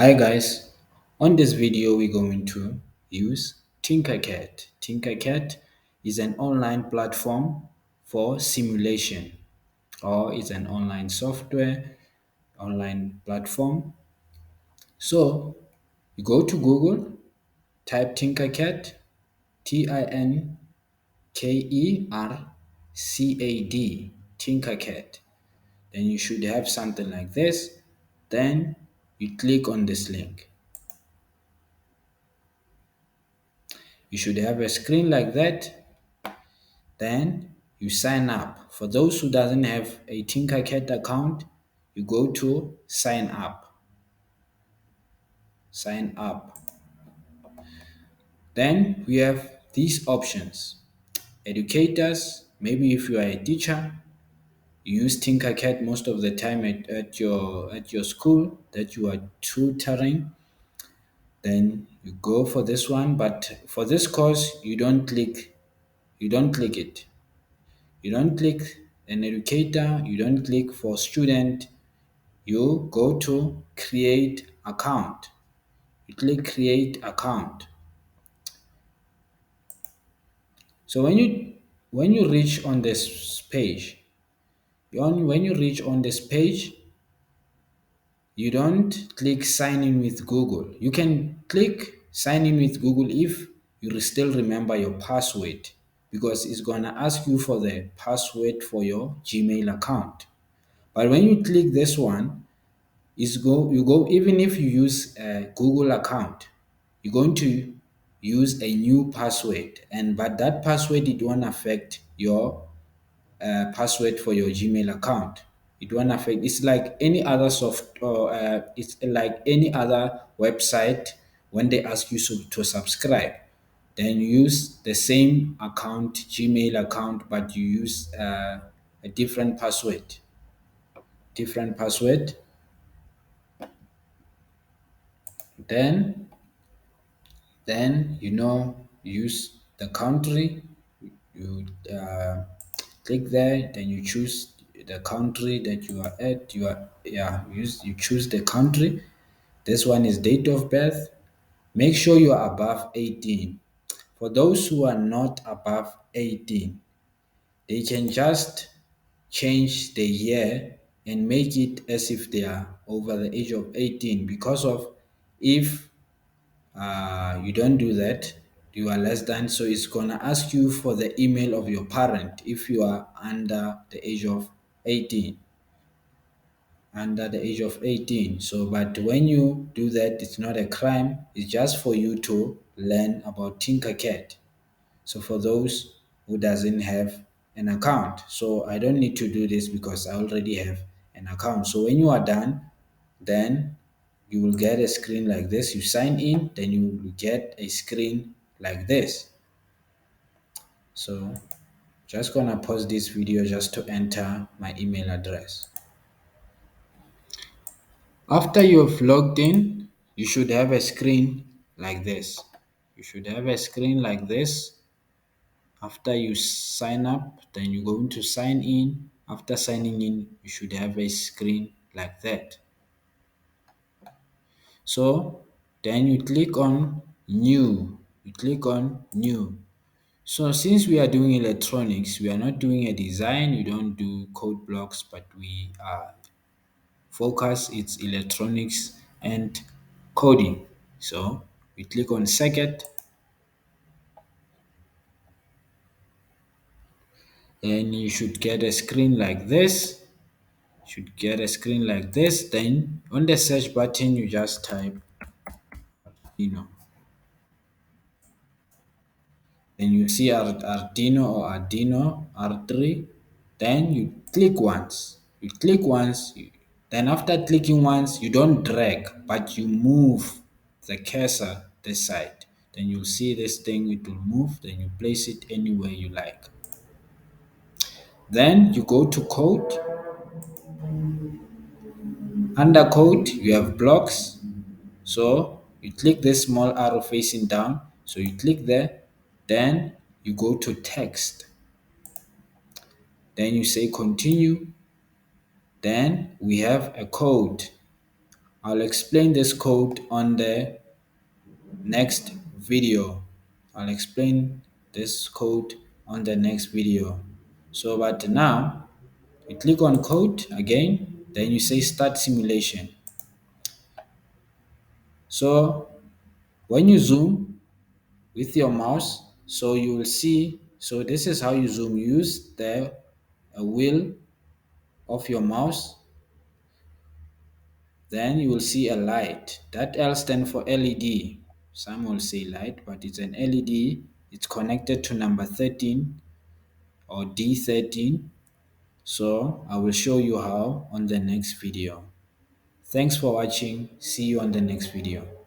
Hi guys, on this video we're going to use Tinkercad. Tinkercad is an online platform for simulation, or it's an online software, online platform. So you go to Google, type Tinkercad, Tinkercad, Tinkercad. Then you should have something like this. Then you click on this link. You should have a screen like that. Then you sign up. For those who doesn't have a Tinkercad account, you go to sign up. Sign up. Then we have these options. Educators, maybe if you are a teacher, you use Tinkercad most of the time at your school that you are tutoring. Then you go for this one, but for this course you don't click it. You don't click an educator, you don't click for student, you go to create account. You click create account. So when you reach on this page, when you reach on this page, you don't click sign in with Google. You can click sign in with Google if you still remember your password, because it's gonna ask you for the password for your Gmail account. But when you click this one, you go even if you use a Google account, you're going to use a new password, and but that password it won't affect your password for your Gmail account. It won't affect. It's like any other it's like any other website. When they ask you to subscribe, then you use the same account, Gmail account, but you use a different password. Different password. Then use the country. You click there, then you choose the country that you are at. You choose the country. This one is date of birth. Make sure you are above 18. For those who are not above 18, they can just change the year and make it as if they are over the age of 18, because of if you don't do that, you are less than, so it's gonna ask you for the email of your parent if you are under the age of 18. Under the age of 18. So but when you do that, it's not a crime, it's just for you to learn about Tinkercad. So for those who doesn't have an account, so I don't need to do this because I already have an account. So when you are done, then you will get a screen like this. You sign in, then you will get a screen like this. So just gonna pause this video just to enter my email address. After you've logged in, you should have a screen like this. You should have a screen like this. After you sign up, then you're going to sign in. After signing in, you should have a screen like that. So then you click on new. You click on new. So since we are doing electronics, we are not doing a design, we don't do code blocks, but we are focus it's electronics and coding. So we click on circuit, then you should get a screen like this. Should get a screen like this. Then on the search button, you just type Arduino. Then you see Arduino or Arduino R3. Then you click once. You click once. Then after clicking once, you don't drag, but you move the cursor this side. Then you'll see this thing, it will move. Then you place it anywhere you like. Then you go to code. Under code, you have blocks. So you click this small arrow facing down. So you click there. Then you go to text. Then you say continue. Then we have a code. I'll explain this code on the next video. I'll explain this code on the next video. So, but now you click on code again, then you say start simulation. So when you zoom with your mouse, so you will see, so this is how you zoom. Use the wheel of your mouse, then you will see a light. That L stands for LED. Some will say light, but it's an LED. It's connected to number 13 or D13. So I will show you how on the next video. Thanks for watching. See you on the next video.